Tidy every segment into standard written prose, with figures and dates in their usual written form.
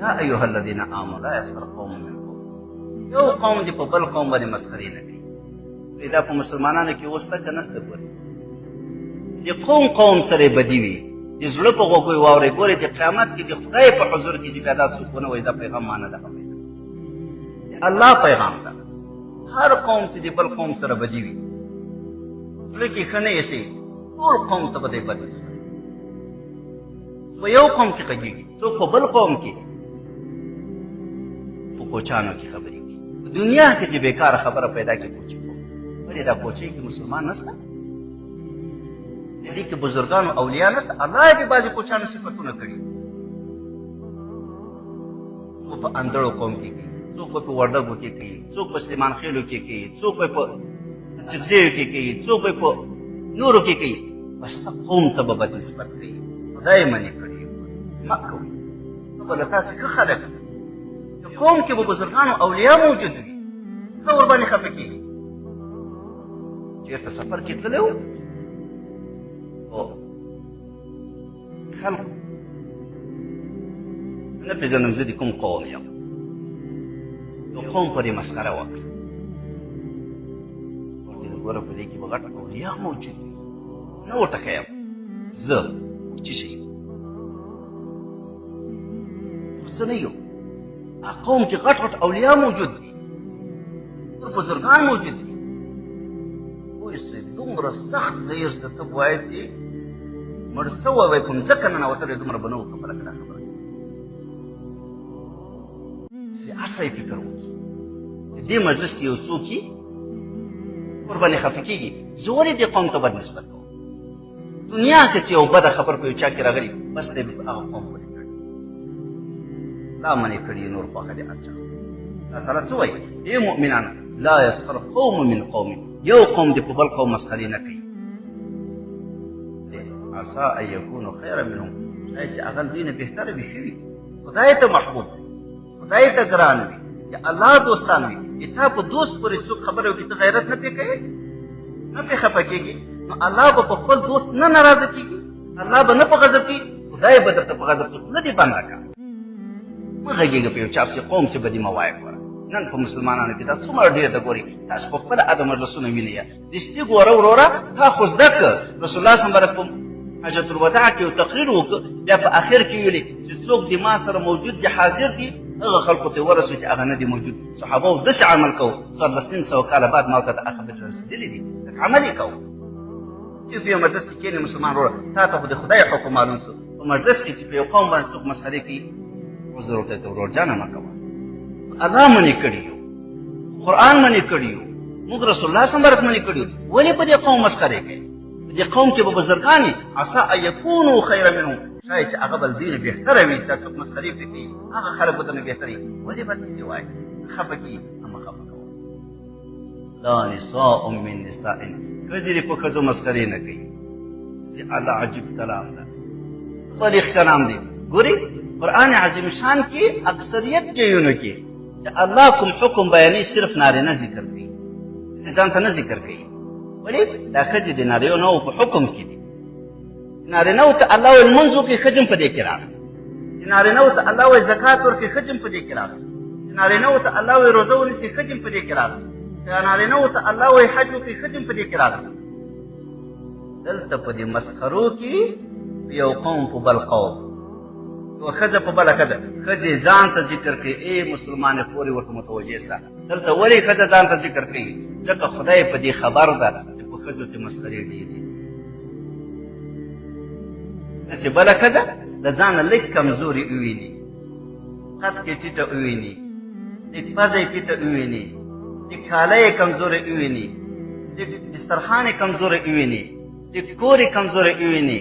یا ایها الذین آمنوا لا یسخر قوم من قوم. یو قوم دې په بل قوم باندې مسخرې نه کوي. دا په مسلمانانو کې اوس ته که نسته ګورې د قوم سره بدي وي د زړه په غوږ یې واورئ. ګورې د قیامت کې د خدای په حضور کې چې پیدا څوک ونه وایي دا پیغام ما نه ده اورېده، د الله پیغام ده. هر قوم چې د بل قوم سره بدي وي زړه کې ښه نه ایسي، ټول قوم ته به دی بد نسبت. په یو قوم کې غږېږي، څوک په بل قوم کې په کوچانو کې خبرې کوي. په دنیا کې چې بېکاره خبره پیدا کړي کوچې کوم، ولې دا کوچې کې مسلمان نسته؟ د دې کې بزرګانو اولیا نسته؟ الله یې د بعضې کوچانو صفتونه کړي. څوک په اندړو قوم کې کوي، څوک په وردګو کې کوي، څوک په سلیمان خېلو کې کوي، څوک په چغزیو کې کوي، څوک په نورو کې کوي. بس ته قوم ته به بد نسبت کوي. خدای منې کړي مه کوئ. نو به له تاسې ښه خلک د قوم کې به بزرګانو اولیا موجود وي، ښه ورباندې خفه کېږي. چېرته سفر کې تللی و او خلق نه پېژنم زه د کوم قوم یم، یو قوم پرې مسخره وکړه. ورته ګوره په دې کې به غټ اولیا موجود وي، نه ورته ښیم زه څه شي خو څه نه یو. قوم کې غټ غټ اولیا موجود دي، بزرګان موجود دي. پوه سئ دومره سخت زهیر څه ته وایې چې مړ سوی وی په مځکه ننوتلی دومره به نه وو خبره کړه. خبره چې هر څه یې فکر وکړي چې دې مجلس کې یو څوک یي ورباندې خفه کېږي. زه ولې دې قوم ته بد نسبت کوم؟ دنیا کې چې یو بده خبر په یو چا کې راغلي بس دی هغه قوم منې کړي، دا منې کړي نور خوښه دې هر چا. الله تعالی څه وایي؟ ای مؤمنانو لا یسخر قوم من قوم. یو قوم دې په بل قوم مسخرې نه کوي. عسى ان یکونوا خیرا منهم، شاید چې هغه دوی نه بهتره وي، ښه وي، خدای ته محبوب وي، خدای ته ګران وي، یا الله دوستان وي. چې تا په دوست پورې څوک خبره وکړي ته غیرت نه پرې کوې، نه پرې خفه کېږي، نو الله به په خپل دوست نه ناراضه کېږي، الله به نه په غضب کېږي، خدای به درته په غضب څوک نه دي بنده کړه. مه غږېږه په یو چا پسې قوم چې بدي مه وایه. ګوره نن په مسلمانانو کې دا څومره ډېر ده. ګورې تاسو په خپله ادب مجلسونه وینئ، دستي ګوره وروره تا خو زده کړه. رسول الله صلی الله علیه وسلم په حجة الوداع کې یو تقریر وکړ، بیا په آخر کې ویلې چې څوک د ما سره موجود دي حاضر دي هغه خلکو ته ورسوي چې هغه نه دي موجود. صحابو داسې عمل کوو 1400 کاله بعد ما ته د خبرې رسېدلې دي، لکه عمل یې کوو. چې په یو مجلس کې کښېنې مسلمان وروره تا ته خو د خدای حکم معلوم سو، په مجلس کې چې په یو قوم باندې څوک مسخرې کوي عذر ورته ته ورور جانه مه کوه. الله منې کړي یو، قرآن منې کړي یو، موږ رسول الله صلی الله علیه وسلم منې کړي یو. ولې په دې قوم مسخرې کوي؟ دې قوم کې به بزرګان وي، عسى ان یکونوا خیرا منهم، شاید چې هغه بل دوی نه بهتره وي. چې دا څوک مسخرې پرې کوي هغه خلک به درنه بهتره وي. ولې به داسې وایي؟ خفه کېږي مه خفه کوه. لا نساء من نساء، ښځې دې په ښځو مسخرې نه کوي. الله عجیب کلام ده، صریح کلام دی. ګورې قرآن عظیم شان کې اکثریت ځایونو کې چې الله کوم حکم بیانوي صرف نارینه ذکر کوي، ځان ته نه ذکر کوي. ولې دا ښځې د نارینهو په حکم کې دي. نارینهو ته الله وایي لمونځ وکړي، ښځې هم په دې کې راغلي. نارینهو ته الله وایي زکات ورکړي، ښځې هم په دې کې راغلي. نارینهو ته الله وایي روژه ونیسي، ښځې هم په دې کې راغلي. نارینهو ته الله وایي حج وکړي، ښځې هم په دې کې راغلي. دلته په دې مسخرو کې یو قوم په بل قوم، یوه ښځه په بله ښځه، ښځې ځان ته ذکر کړي. ای مسلمانې خورې ورته متوجه سه. دلته ولې ښځه ځان ته ذکر کوي؟ ځکه خدای په دې خبر ده چې په ښځو کې مسخرې ډېرې دي. چې بله ښځه د ځانه لږ کمزوري وویني، قد کې ټیټه وویني، لږ پزه یې پیته وویني، لږ کاله یې کمزوري وویني، لږ دسترخوان یې کمزوري وویني، لږ کور یې کمزوري وویني،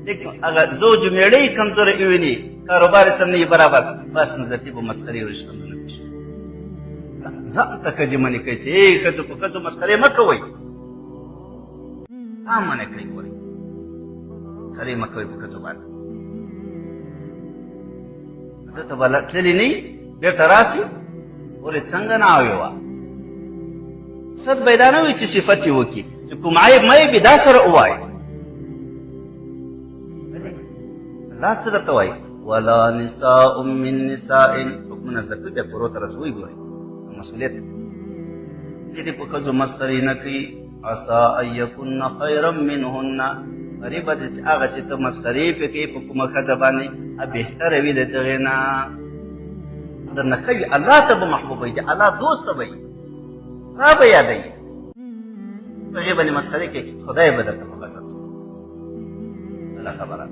لږ هغه زوج میړه یې کمزوري وویني، کاروبار یې سم نه وي برابر، بس نو ذاتي به مسخرې او رشخندونه پیښ کړي. ځان ته ښځې منې کوي چې ای ښځو په ښځو مسخرې مه کوئ. دا منې کوي. ګورئ مسخرې مه کوئ په ښځو باندې. دته به تللي نه وي بېرته راسي ورې څنګه ناوې وه. مقصد به یې دا نه وي چې صفت یې وکړي چې کوم عیب مه یې بې دا سره ووایي. الله څه درته وایي؟ ولا نساء من نساء حکمونه زده کړي بیا کورو ته رسوي ګوري مسؤلیت دې په ښځو مسخرې نه کوي عسى ان يكن خيرا منهن قریبه د هغه چې ته مسخرې پې کوې په کومه ښځه باندې بهتره وي د دغې نه درنه ښه وي الله ته به محبوبه وي د الله دوسته به وي را به یادوي په هغې باندې مسخرې کوي خدای به درته په غضب شي بله خبره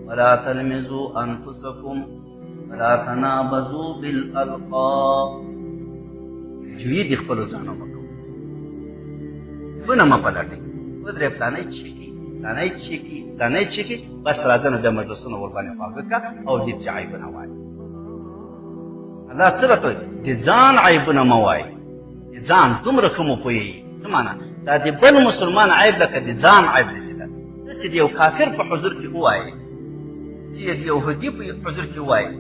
ولا تلمزوا انفسکم ولا تنابزوا بالالقاب جویي د خپلو ځانو مه کوئ ونه مه پلټئ ودرې پلانی چیکي پلانی چیکي بس راځه نو بیا مجلسونه ورباندې خواږه کړه او دې چې عیبونه وایي الله څه راته وایي د ځان عیبونه مه وایي د ځان دومره ښه مو پوهېږي څه معنا دا د بل مسلمان عیب لکه د ځان عیب داسې ده چې د یو کافر په حضور کې ووایي چې د یهودي په حضور کې ووایي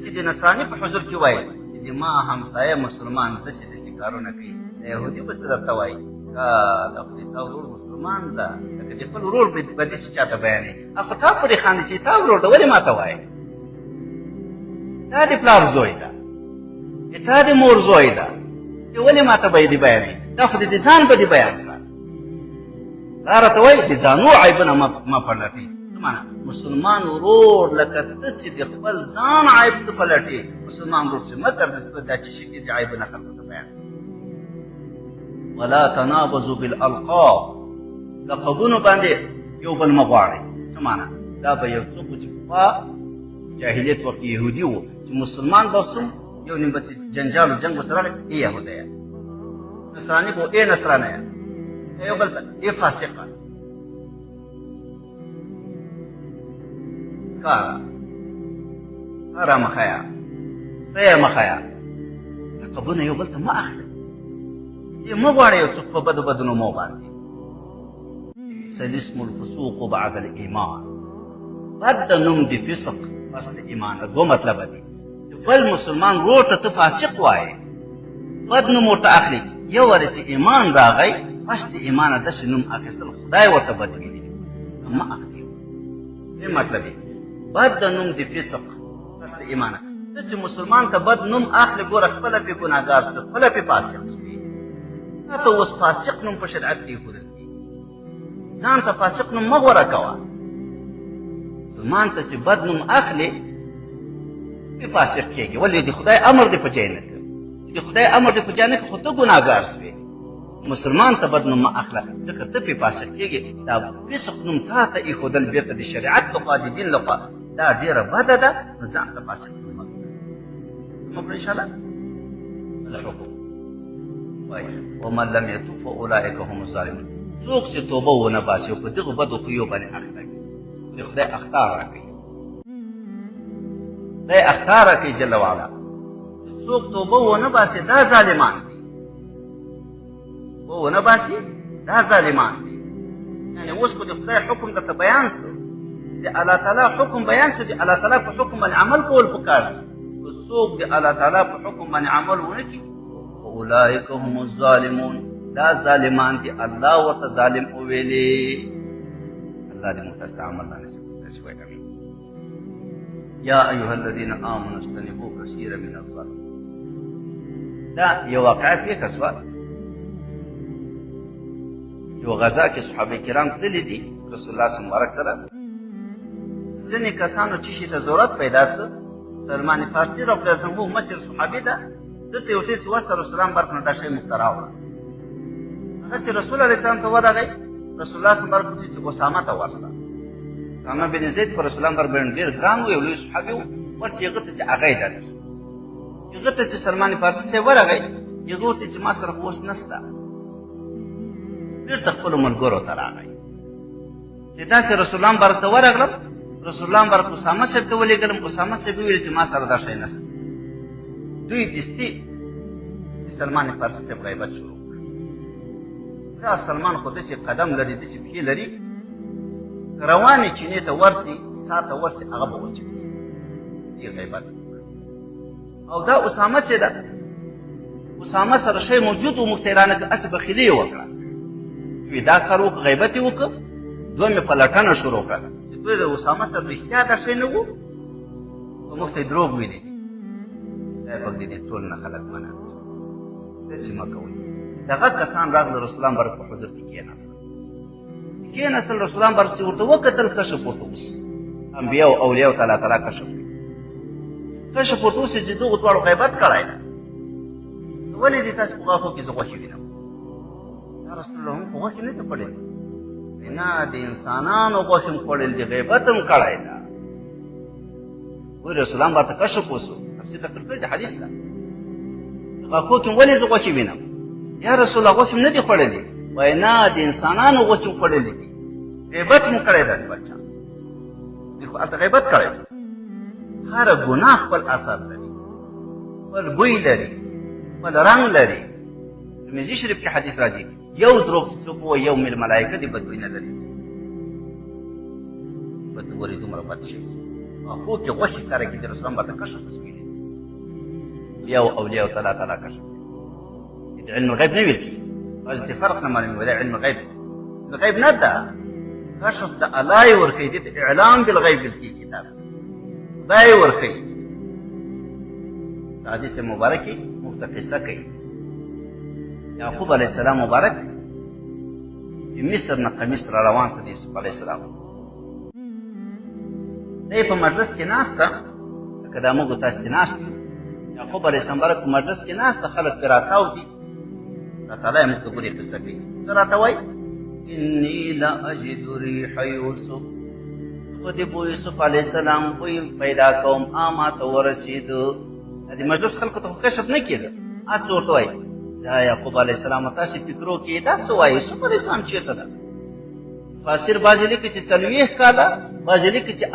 چې د نصراني په حضور کې ووایي چې د ما همسایه مسلمان داسې کارونه کوي د یهودي به څه درته وایي دا خو د تا ورور مسلمان ده لکه د خپل ورور به داسې چاته بیانوي خو تا پورې خاندي چې تا ورور ده ولې ما ته وایي تا د پلار زوی ده تا د مور زوی ده ولې ما ته به یې دې بیانوي دا خو د ځان به دې بیان کړه دا راته وایي د ځانو عیبونه مه پلټئ څه معنا مسلمان ورور لکه ته چې د خپل ځان عیب ته پلټې مسلمان ورور چې مه ګرځه دا چې شي چې عیبونه خلکو ته بیان ولا تنابزوا بالالقاب لقبونو باندې یو بل مه غواړئ څه معنا دا به یو څوک چې پخوا جاهلیت وخت یهودي و چې مسلمان به څوم یو نیم بس جنجال و جنگ بسره راغی ای یهودیه نصرانی به ای نصرانیه یو بل ته ای فاسقه کاره مه ښیه سپی مه ښیه لقبونه یو بل ته مه اخلئ دې مه غواړئ یو څوک په بدو نومو باندې بئس الاسم الفسوق بعد الایمان بد د نوم د فسق پس د ایمان دوه مطلبه دي بل مسلمان ورور ته ته فاسق وایې بد نوم ورته اخلي یو وارې چې ایمان راغی پس د ایمانه داسې نوم اخیستل خدای ورته بد ویلي مه اخلي دې مطلب یې بد د نوم د فسق پس د ایمانه ته چې مسلمان ته بد نوم اخلي ګوره خپله پې ګناهګار شو خپله پې فاسق شوې تا ته اوس فاسق نوم په شریعت کې ایښودل کېږي ځان ته فاسق نوم مه غوره کوه مسلمان ته چې بد نوم اخلي فاسق کېږي ولې د خدای امر دې په ځای نه کړ د خدای امر دې په ځای نه کړ خو ته ګناهګار شوې مسلمان ته بد نوم مه اخله ځکه ته پې فاسق کېږي دا فسق نوم تا ته ایښودل بېرته د شریعت لخوا د دین لخوا دا ډېره بده ده نو ځان ته فاسق نوم مه کړه انشاءالله الحکم وایي ومن لم یتوب فاولئک هم الظالمون څوک چې توبه ونه باسي او په دغو بدو خویو باندې اخته وي د خدای اخطار راکوي دی اختار کوي جل وعلا څوک توبه ونه باسي دا ظالمان دي ونه باسي دا ظالمان دي یعنی اوس خو د خدای حکم درته بیان شو د الله تعالی حکم بیان شو د الله تعالی په حکم باندې عمل کول پکار دي که څوک د الله تعالی په حکم باندې عمل ونه کړي اولئک هم الظالمون دا ظالمان دي الله ورته ظالم وویلې الله دې موږ ته عمل نه نصیب کړي امین یا ایها الذین آمنوا اجتنبوا کثیرا من الظن دا یو واقعه پیښه شوه یو غزا کې صحابه کرام تللي دي رسول الله صلی الله علیه وسلم ځینې کسانو چې شي ته ضرورت پیدا سه سلمان فارسي رضی الله عنه مشر صحابي ده دته یو څه واسطه رسول الله برکنه دا شی مخترع و هغه چې رسول الله صلی الله علیه وسلم ته ورغی رسول الله صلی الله علیه وسلم چې اسامه ته ورسه اسامه بن زید پر رسول الله باندې ډېر ګران و یو لوی صحابي و ورسې هغه ته چې هغه یې درکړي هغه ته چې سلمان فارسي صاحب ورغی هغه ورته چې ما سره خو اوس نشته بېرته خپلو ملګرو ته راغی چې داسې رسول الله باندې ته ورغلم رسول الله باندې اسامه صاحب ته ولېږلم اسامه صاحب ویل چې ما سره دا شی نشته دوی دستي سلمان فارسي صاحب غیبت شروع کړ دا سلمان خو داسې قدم لري داسې پښې لري روانې چینې ته ورسي څا ته ورسي هغه به وچوي دې غیبت او دا اسامه چې ده اسامه سره شی موجود و مختیرانه که هسې بخیلي یې وکړه وی دا کار وکړه غیبت یې وکړه دوی مې پلټنه شروع کړه چې دوی د اسامه سره رښتیا دا شی نه و په موږ ته یې دروغ ویلي دي خدای پاک دې ټول نه خلک منع کړي داسې مه کوئ دغه کسان راغله رسولان برک په حضور کې کېناستل رسولان برک چې ورته وکتل کشف ورته اوس انبیا او اولیاو ته الله تعالی کشف کوي کشف ورته اوس چې دغو دواړو غیبت کړی ده ولې دې تاسې په غاښو کې زه غوښې وینم یا رسول الله موږ خو غوښې نه دي خوړلې نه د انسانانو غوښې م خوړل دي غیبت هم کړی ده وایي رسولان راته کشف وسو تفسیر نقل کړی د حدیث ده غاښو کې ولې زه غوښې وینم یا رسول الله غوښې م نه دي خوړلې وایي نه د انسانانو غوښې م خوړلې دي غیبت م کړی ده د بچا دوی خو هلته غیبت کړی ده هره ګناه خپل اثر لري خپل بوی لري خپل رنګ لري ترمذي شریف کې حدیث راځي یو دروغ چې څوک ووایي یو میل ملایکه دي بدبوی نه لري بد ګورې دومره بد شي خو کې غوښې کاره کې د رسولان به ته کشف ویلي بیا و اولیاو ته الله تعالی کشف د علم الغیب نه ویل کېږي بعضې ته فرق نه معلوموي دا علم الغیب الغیب نه ده کشف د الله یې ورښیي دې ته اعلام بالغیب ویل کېږي کتاب خدای یې ورښیي حدیث مبارکې موږ ته قصه کوي یعقوب علیه السلام مبارک د مصر نه قمیص را روان سه د یوسف علیه السلام دی په مجلس کې ناسته لکه دا موږ تاسې چې ناست یو یعقوب علیه السلام مبارک په مجلس کې ناسته خلک پرې راتاو دي الله تعالی یې موږ ته ګورې قصه کوي څه راته وایي اني لاجد ریح یوسف خو د بو یوسف علیه السلام بوی پیدا کوم ما ته ورسېدو د مجلس خلکو ته خو کشف نه کېده څه ورته وایي یعقوب علیه السلام تاسې فکرو کې دا څه وایي یوسف علیه السلام چېرته ده مفاسر بعضې لیکي چې 40 کاله بعضې لیکي چې